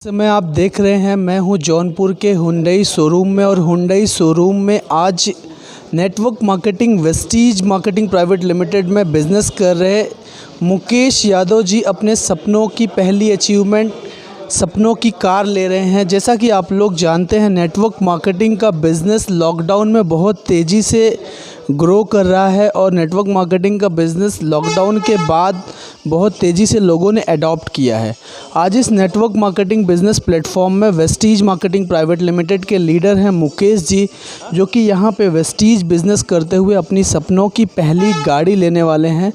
समय आप देख रहे हैं, मैं हूं जौनपुर के हुंडई शोरूम में और हुंडई शोरूम में आज network marketing Vestige marketing private limited में बिज़नेस कर रहे मुकेश यादव जी अपने सपनों की पहली अचीवमेंट सपनों की कार ले रहे हैं। जैसा कि आप लोग जानते हैं, नेटवर्क मार्केटिंग का बिज़नेस लॉकडाउन में बहुत तेज़ी से ग्रो कर रहा है और नेटवर्क मार्केटिंग का बिज़नेस लॉकडाउन के बाद बहुत तेज़ी से लोगों ने अडॉप्ट किया है। आज इस नेटवर्क मार्केटिंग बिज़नेस प्लेटफॉर्म में वेस्टीज मार्केटिंग प्राइवेट लिमिटेड के लीडर हैं मुकेश जी, जो कि यहाँ पे वेस्टीज बिज़नेस करते हुए अपनी सपनों की पहली गाड़ी लेने वाले हैं।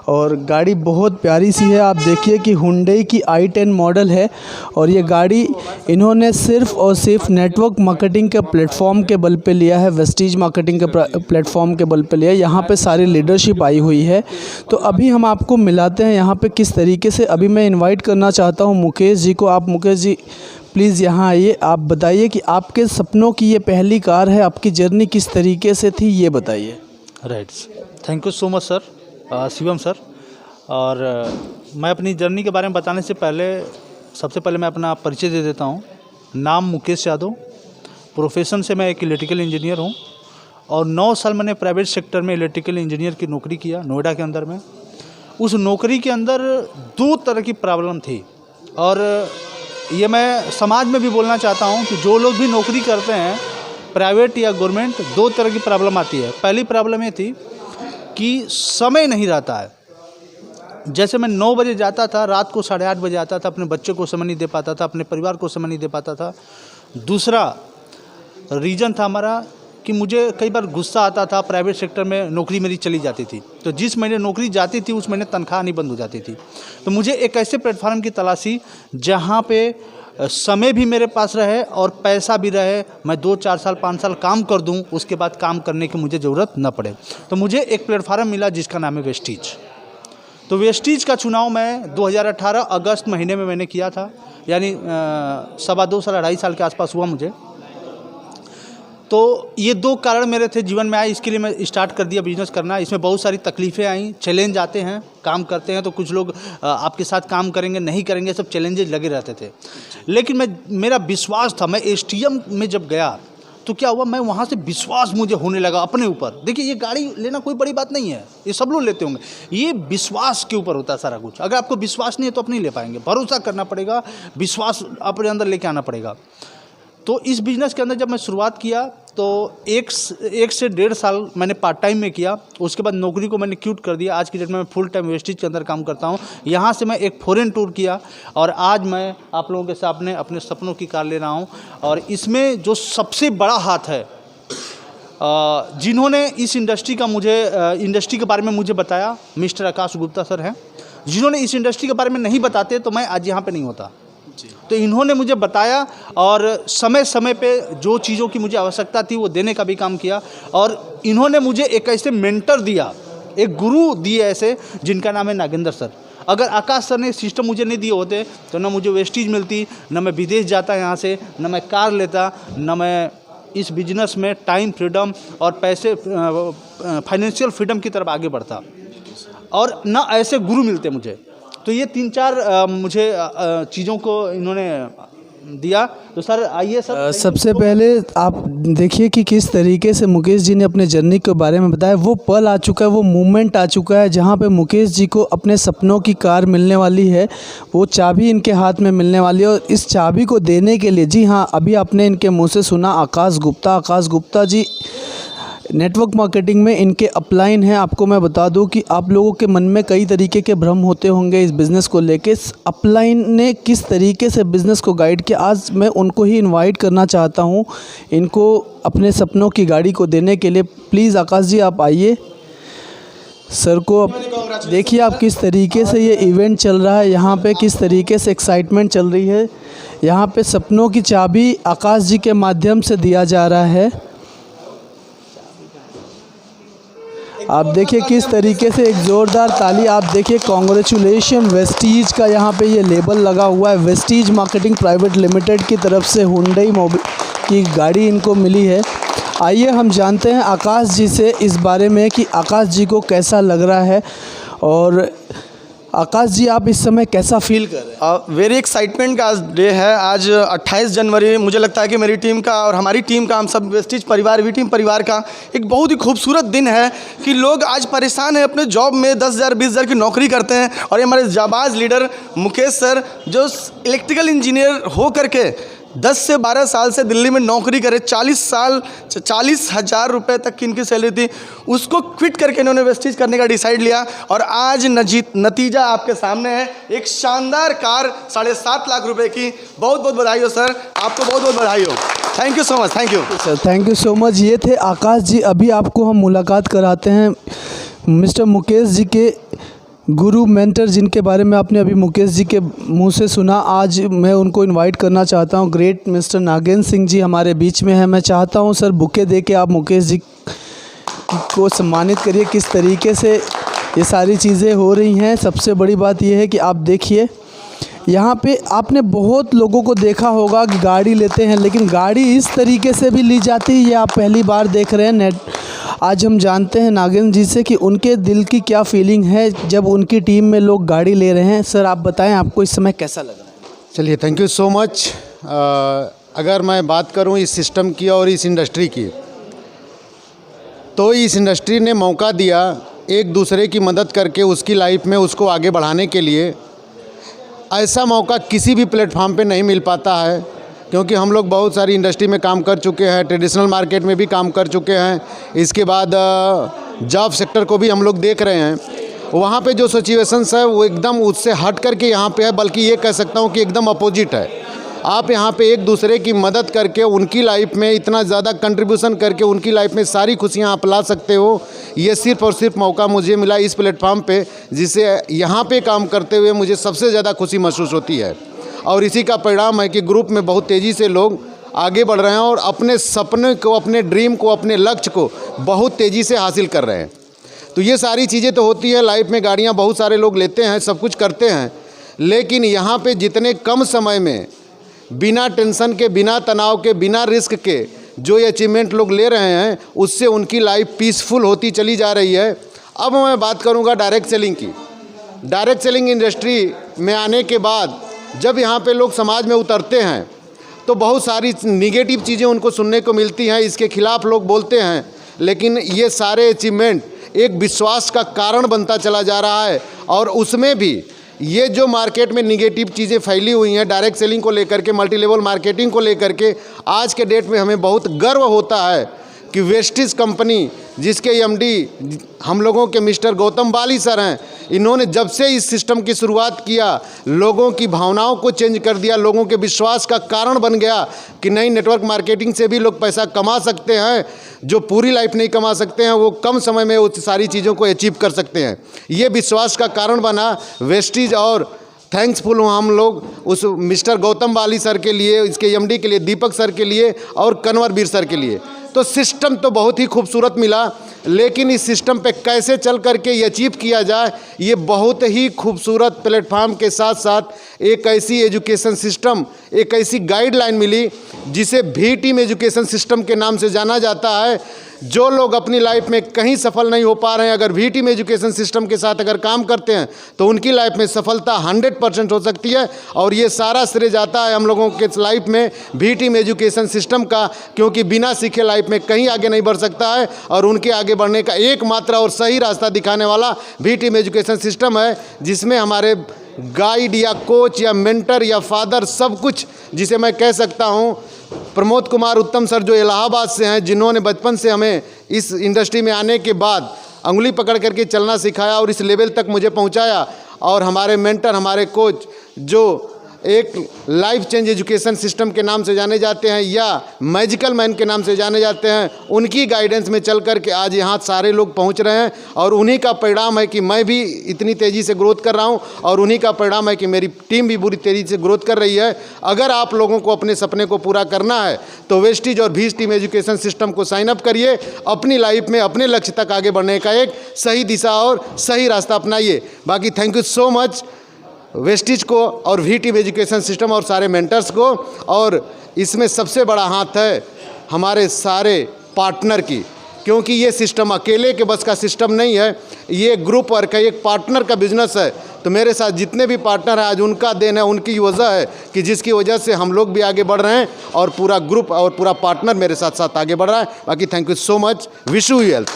और गाड़ी बहुत प्यारी सी है। आप देखिए कि हुंडई की i10 मॉडल है और ये गाड़ी इन्होंने सिर्फ़ और सिर्फ नेटवर्क मार्केटिंग के प्लेटफॉर्म के बल पे लिया है, वेस्टीज मार्केटिंग के प्लेटफॉर्म के बल पे लिया है। यहाँ पे सारी लीडरशिप आई हुई है। तो अभी हम आपको मिलाते हैं यहाँ पे किस तरीके से। अभी मैं इनवाइट करना चाहता हूँ मुकेश जी को। आप मुकेश जी प्लीज़ यहाँ आइए। आप बताइए कि आपके सपनों की ये पहली कार है, आपकी जर्नी किस तरीके से थी, ये बताइए। Right, thank you so much sir, Shivam sir. और मैं अपनी जर्नी के बारे में बताने से पहले सबसे पहले मैं अपना परिचय दे देता हूँ। नाम मुकेश यादव, प्रोफेशन से मैं एक इलेक्ट्रिकल इंजीनियर हूँ और 9 साल मैंने प्राइवेट सेक्टर में इलेक्ट्रिकल इंजीनियर की नौकरी किया नोएडा के अंदर में। उस नौकरी के अंदर 2 तरह की प्रॉब्लम थी और ये मैं समाज में भी बोलना चाहता हूँ कि जो लोग भी नौकरी करते हैं प्राइवेट या गवर्नमेंट, 2 तरह की प्रॉब्लम आती है। पहली प्रॉब्लम ये थी कि समय नहीं रहता है। जैसे मैं 9 बजे जाता था, रात को 8:30 बजे आता था, अपने बच्चे को समय नहीं दे पाता था, अपने परिवार को समय नहीं दे पाता था। दूसरा रीज़न था हमारा कि मुझे कई बार गुस्सा आता था। प्राइवेट सेक्टर में नौकरी मेरी चली जाती थी, तो जिस महीने नौकरी जाती थी उस महीने तनख्वाह नहीं बंद हो जाती थी। तो मुझे एक ऐसे प्लेटफॉर्म की तलाशी जहाँ पे समय भी मेरे पास रहे और पैसा भी रहे, मैं 2, 4 साल 5 साल काम कर दूं, उसके बाद काम करने की मुझे ज़रूरत न पड़े। तो मुझे एक प्लेटफॉर्म मिला जिसका नाम है वेस्टीज। तो वेस्टीज का चुनाव मैं 2018 अगस्त महीने में मैंने किया था, यानी 2.25 साल 2.5 साल के आसपास हुआ मुझे। तो ये 2 कारण मेरे थे जीवन में आए, इसके लिए मैं स्टार्ट कर दिया बिज़नेस करना। इसमें बहुत सारी तकलीफ़ें आई, चैलेंज आते हैं। काम करते हैं तो कुछ लोग आपके साथ काम करेंगे, नहीं करेंगे, सब चैलेंजेस लगे रहते थे। लेकिन मेरा विश्वास था। मैं एसटीएम में जब गया तो क्या हुआ, मैं वहाँ से विश्वास मुझे होने लगा अपने ऊपर। देखिए, ये गाड़ी लेना कोई बड़ी बात नहीं है, ये सब लोग लेते होंगे। ये विश्वास के ऊपर होता है सारा कुछ। अगर आपको विश्वास नहीं है तो आप नहीं ले पाएंगे। भरोसा करना पड़ेगा, विश्वास अपने अंदर लेके आना पड़ेगा। तो इस बिज़नेस के अंदर जब मैं शुरुआत किया तो 1 से 1.5 साल मैंने पार्ट टाइम में किया। उसके बाद नौकरी को मैंने क्विट कर दिया। आज की डेट में मैं फुल टाइम वेस्टीज के अंदर काम करता हूँ। यहाँ से मैं एक फॉरेन टूर किया और आज मैं आप लोगों के सामने अपने सपनों की कार ले रहा हूँ। और इसमें जो सबसे बड़ा हाथ है, जिन्होंने इस इंडस्ट्री के बारे में मुझे बताया, मिस्टर आकाश गुप्ता सर हैं। जिन्होंने इस इंडस्ट्री के बारे में नहीं बताते तो मैं आज यहाँ पर नहीं होता। तो इन्होंने मुझे बताया और समय समय पे जो चीज़ों की मुझे आवश्यकता थी वो देने का भी काम किया। और इन्होंने मुझे एक ऐसे मेंटर दिया, एक गुरु दिए ऐसे, जिनका नाम है नागेंद्र सर। अगर आकाश सर ने सिस्टम मुझे नहीं दिए होते तो ना मुझे वेस्टीज मिलती, ना मैं विदेश जाता यहाँ से, ना मैं कार लेता, ना मैं इस बिजनेस में टाइम फ्रीडम और पैसे फाइनेंशियल फ्रीडम की तरफ आगे बढ़ता, और ना ऐसे गुरु मिलते मुझे। तो ये 3-4 मुझे चीज़ों को इन्होंने दिया। तो सर आइए सर। सबसे पहले आप देखिए कि किस तरीके से मुकेश जी ने अपने जर्नी के बारे में बताया। वो पल आ चुका है, वो मोमेंट आ चुका है जहाँ पे मुकेश जी को अपने सपनों की कार मिलने वाली है। वो चाबी इनके हाथ में मिलने वाली है और इस चाबी को देने के लिए, जी हाँ, अभी आपने इनके मुँह से सुना, आकाश गुप्ता जी नेटवर्क मार्केटिंग में इनके अपलाइन हैं। आपको मैं बता दूं कि आप लोगों के मन में कई तरीके के भ्रम होते होंगे इस बिज़नेस को लेके। अपलाइन ने किस तरीके से बिज़नेस को गाइड किया, आज मैं उनको ही इनवाइट करना चाहता हूं इनको अपने सपनों की गाड़ी को देने के लिए। प्लीज़ आकाश जी आप आइए। सर को देखिए आप किस तरीके से ये इवेंट चल रहा है, यहाँ पे किस तरीके से एक्साइटमेंट चल रही है। यहाँ पे सपनों की चाबी आकाश जी के माध्यम से दिया जा रहा है। आप देखिए किस तरीके से, एक ज़ोरदार ताली। आप देखिए, कॉन्ग्रेचुलेशन वेस्टीज का यहाँ पे ये लेबल लगा हुआ है। वेस्टीज मार्केटिंग प्राइवेट लिमिटेड की तरफ से हुंडई की गाड़ी इनको मिली है। आइए हम जानते हैं आकाश जी से इस बारे में कि आकाश जी को कैसा लग रहा है। और आकाश जी, आप इस समय कैसा फील कर रहे हैं? वेरी एक्साइटमेंट का आज डे है। आज 28 जनवरी मुझे लगता है कि मेरी टीम का और हमारी टीम का, हम सब वेस्टीज परिवार, वी टीम परिवार का एक बहुत ही खूबसूरत दिन है कि लोग आज परेशान हैं अपने जॉब में, 10,000 20,000 की नौकरी करते हैं, और ये हमारे जाबाज लीडर मुकेश सर जो इलेक्ट्रिकल इंजीनियर हो करके 10 से 12 साल से दिल्ली में नौकरी करे, 40,000 रुपये तक की इनकी सैलरी थी, उसको क्विट करके इन्होंने वेस्टीज करने का डिसाइड लिया, और आज नतीजा आपके सामने है। एक शानदार कार 7.5 लाख रुपए की। बहुत बहुत बधाई हो सर, आपको बहुत बहुत बधाई हो। Thank you so much. Thank you sir, thank you so much. ये थे आकाश जी। अभी आपको हम मुलाकात कराते हैं मिस्टर मुकेश जी के गुरु मेंटर, जिनके बारे में आपने अभी मुकेश जी के मुंह से सुना। आज मैं उनको इनवाइट करना चाहता हूं। ग्रेट मिस्टर नागेंद्र सिंह जी हमारे बीच में हैं। मैं चाहता हूं सर, बुके दे के आप मुकेश जी को सम्मानित करिए। किस तरीके से ये सारी चीज़ें हो रही हैं, सबसे बड़ी बात यह है कि आप देखिए यहाँ पे आपने बहुत लोगों को देखा होगा कि गाड़ी लेते हैं, लेकिन गाड़ी इस तरीके से भी ली जाती है, ये आप पहली बार देख रहे हैं। आज हम जानते हैं नागेंद्र जी से कि उनके दिल की क्या फीलिंग है जब उनकी टीम में लोग गाड़ी ले रहे हैं। सर, आप बताएं, आपको इस समय कैसा लग रहा है? चलिए, थैंक यू सो मच। अगर मैं बात करूं इस सिस्टम की और इस इंडस्ट्री की, तो इस इंडस्ट्री ने मौका दिया एक दूसरे की मदद करके उसकी लाइफ में उसको आगे बढ़ाने के लिए। ऐसा मौका किसी भी प्लेटफॉर्म पे नहीं मिल पाता है, क्योंकि हम लोग बहुत सारी इंडस्ट्री में काम कर चुके हैं, ट्रेडिशनल मार्केट में भी काम कर चुके हैं, इसके बाद जॉब सेक्टर को भी हम लोग देख रहे हैं। वहाँ पे जो सिचुएशंस है वो एकदम उससे हट करके यहाँ पे है, बल्कि ये कह सकता हूँ कि एकदम अपोजिट है। आप यहाँ पे एक दूसरे की मदद करके उनकी लाइफ में इतना ज़्यादा कंट्रीब्यूशन करके उनकी लाइफ में सारी खुशियाँ आप ला सकते हो। ये सिर्फ़ और सिर्फ मौका मुझे मिला इस प्लेटफॉर्म पे, जिससे यहाँ पे काम करते हुए मुझे सबसे ज़्यादा खुशी महसूस होती है। और इसी का परिणाम है कि ग्रुप में बहुत तेज़ी से लोग आगे बढ़ रहे हैं और अपने सपने को, अपने ड्रीम को, अपने लक्ष्य को बहुत तेज़ी से हासिल कर रहे हैं। तो ये सारी चीज़ें तो होती है लाइफ में। गाड़ियाँ बहुत सारे लोग लेते हैं, सब कुछ करते हैं, लेकिन यहाँ पे जितने कम समय में बिना टेंशन के, बिना तनाव के, बिना रिस्क के जो ये अचीवमेंट लोग ले रहे हैं, उससे उनकी लाइफ पीसफुल होती चली जा रही है। अब मैं बात करूँगा डायरेक्ट सेलिंग की। डायरेक्ट सेलिंग इंडस्ट्री में आने के बाद जब यहाँ पे लोग समाज में उतरते हैं तो बहुत सारी निगेटिव चीज़ें उनको सुनने को मिलती हैं, इसके खिलाफ लोग बोलते हैं, लेकिन ये सारे अचीवमेंट एक विश्वास का कारण बनता चला जा रहा है। और उसमें भी ये जो मार्केट में निगेटिव चीज़ें फैली हुई हैं डायरेक्ट सेलिंग को लेकर के, मल्टी लेवल मार्केटिंग को लेकर के, आज के डेट में हमें बहुत गर्व होता है कि वेस्टीज कंपनी, जिसके एमडी हम लोगों के मिस्टर गौतम बाली सर हैं, इन्होंने जब से इस सिस्टम की शुरुआत किया, लोगों की भावनाओं को चेंज कर दिया, लोगों के विश्वास का कारण बन गया कि नहीं, नेटवर्क मार्केटिंग से भी लोग पैसा कमा सकते हैं। जो पूरी लाइफ नहीं कमा सकते हैं वो कम समय में वो सारी चीज़ों को अचीव कर सकते हैं। ये विश्वास का कारण बना वेस्टीज। और थैंक्सफुल हूँ हम लोग उस मिस्टर गौतम बाली सर के लिए, इसके एमडी के लिए, दीपक सर के लिए और कन्वर वीर सर के लिए। तो सिस्टम तो बहुत ही खूबसूरत मिला, लेकिन इस सिस्टम पे कैसे चल करके ये अचीव किया जाए, ये बहुत ही खूबसूरत प्लेटफॉर्म के साथ साथ एक ऐसी एजुकेशन सिस्टम, एक ऐसी गाइडलाइन मिली जिसे भी टीम एजुकेशन सिस्टम के नाम से जाना जाता है। जो लोग अपनी लाइफ में कहीं सफल नहीं हो पा रहे हैं, अगर भी टीम एजुकेशन सिस्टम के साथ अगर काम करते हैं तो उनकी लाइफ में सफलता 100% हो सकती है। और ये सारा श्रेय जाता है हम लोगों के लाइफ में भी टीम एजुकेशन सिस्टम का, क्योंकि बिना सीखे लाइफ में कहीं आगे नहीं बढ़ सकता है। और उनके आगे बढ़ने का एकमात्र और सही रास्ता दिखाने वाला भी टीम एजुकेशन सिस्टम है, जिसमें हमारे गाइड या कोच या मेंटर या फादर सब कुछ, जिसे मैं कह सकता हूँ प्रमोद कुमार उत्तम सर जो इलाहाबाद से हैं, जिन्होंने बचपन से हमें इस इंडस्ट्री में आने के बाद अंगुली पकड़ करके चलना सिखाया और इस लेवल तक मुझे पहुंचाया। और हमारे मेंटर, हमारे कोच जो एक लाइफ चेंज एजुकेशन सिस्टम के नाम से जाने जाते हैं या मैजिकल मैन के नाम से जाने जाते हैं, उनकी गाइडेंस में चल कर के आज यहाँ सारे लोग पहुँच रहे हैं। और उन्हीं का परिणाम है कि मैं भी इतनी तेज़ी से ग्रोथ कर रहा हूँ, और उन्हीं का परिणाम है कि मेरी टीम भी बुरी तेज़ी से ग्रोथ कर रही है। अगर आप लोगों को अपने सपने को पूरा करना है तो वेस्टीज और भी टीम एजुकेशन सिस्टम को साइन अप करिए, अपनी लाइफ में अपने लक्ष्य तक आगे बढ़ने का एक सही दिशा और सही रास्ता अपनाइए। बाकी thank you so much Vestige को और भी टीम एजुकेशन सिस्टम और सारे मेंटर्स को। और इसमें सबसे बड़ा हाथ है हमारे सारे पार्टनर की, क्योंकि ये सिस्टम अकेले के बस का सिस्टम नहीं है, ये ग्रुप वर्क है, एक पार्टनर का बिजनेस है। तो मेरे साथ जितने भी पार्टनर हैं आज उनका देन है, उनकी वजह है कि जिसकी वजह से हम लोग भी आगे बढ़ रहे हैं और पूरा ग्रुप और पूरा पार्टनर मेरे साथ साथ आगे बढ़ रहा है। बाकी thank you so much, wish you health.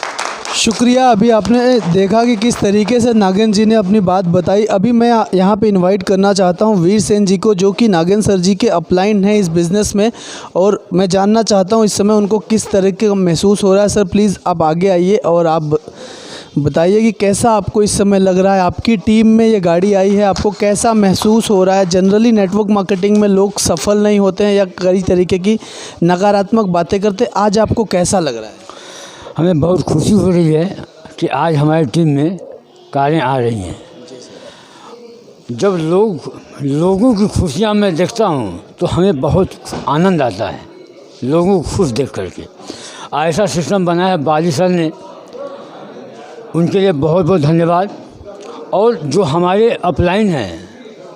शुक्रिया। अभी आपने देखा कि किस तरीके से नागेंद्र जी ने अपनी बात बताई। अभी मैं यहाँ पे इनवाइट करना चाहता हूँ वीर सेन जी को, जो कि नागेंद्र सर जी के अपलाइन हैं इस बिज़नेस में, और मैं जानना चाहता हूँ इस समय उनको किस तरीके का महसूस हो रहा है। सर प्लीज़ आप आगे आइए और आप बताइए कि कैसा आपको इस समय लग रहा है। आपकी टीम में ये गाड़ी आई है, आपको कैसा महसूस हो रहा है। जनरली नेटवर्क मार्केटिंग में लोग सफल नहीं होते हैं या कई तरीके की नकारात्मक बातें करते हैं, आज आपको कैसा लग रहा है? हमें बहुत खुशी हो रही है कि आज हमारी टीम में कारें आ रही हैं। जब लोगों की खुशियाँ मैं देखता हूँ तो हमें बहुत आनंद आता है, लोगों को खुश देख करके। ऐसा सिस्टम बनाया है बाली सर ने, उनके लिए बहुत बहुत धन्यवाद। और जो हमारे अपलाइन हैं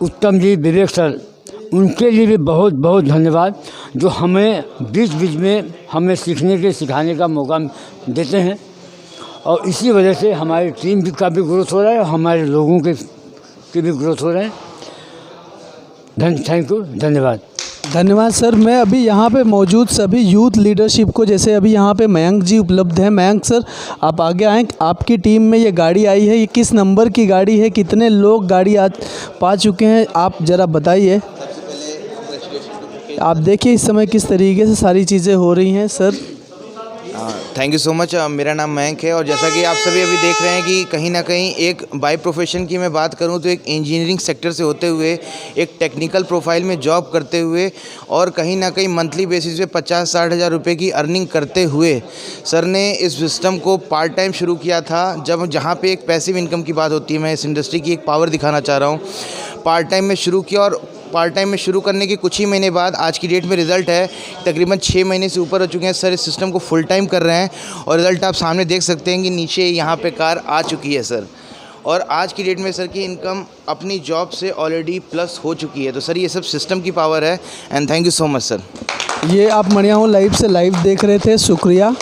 उत्तम जी, विवेक सर, उनके लिए भी बहुत बहुत धन्यवाद, जो हमें बीच बीच में हमें सीखने के सिखाने का मौका देते हैं। और इसी वजह से हमारी टीम का भी ग्रोथ हो रहा है और हमारे लोगों के भी ग्रोथ हो रहे हैं। थैंक यू, धन्यवाद। धन्यवाद सर। मैं अभी यहाँ पे मौजूद सभी यूथ लीडरशिप को, जैसे अभी यहाँ पे मयंक जी उपलब्ध हैं। मयंक सर आप आगे आएँ। आपकी टीम में ये गाड़ी आई है, ये किस नंबर की गाड़ी है, कितने लोग गाड़ी आज पा चुके हैं, आप ज़रा बताइए। आप देखिए इस समय किस तरीके से सारी चीज़ें हो रही हैं। Sir thank you so much. मेरा नाम मयंक है और जैसा कि आप सभी अभी देख रहे हैं कि कहीं ना कहीं एक बाय प्रोफेशन की मैं बात करूं तो एक इंजीनियरिंग सेक्टर से होते हुए एक टेक्निकल प्रोफाइल में जॉब करते हुए और कहीं ना कहीं मंथली बेसिस पे 50-60 हज़ार रुपये की अर्निंग करते हुए सर ने इस सिस्टम को पार्ट टाइम शुरू किया था। जहाँ पे एक पैसिव इनकम की बात होती है, मैं इस इंडस्ट्री की एक पावर दिखाना चाह रहा हूँ। पार्ट टाइम में शुरू किया और पार्ट टाइम में शुरू करने के कुछ ही महीने बाद आज की डेट में रिज़ल्ट है तकरीबन 6 महीने से ऊपर हो चुके हैं। सर इस सिस्टम को फुल टाइम कर रहे हैं और रिज़ल्ट आप सामने देख सकते हैं कि नीचे यहाँ पे कार आ चुकी है सर। और आज की डेट में सर की इनकम अपनी जॉब से ऑलरेडी प्लस हो चुकी है। तो सर ये सब सिस्टम की पावर है and thank you so much sir. ये आप मणियाहू लाइव से लाइव देख रहे थे, शुक्रिया।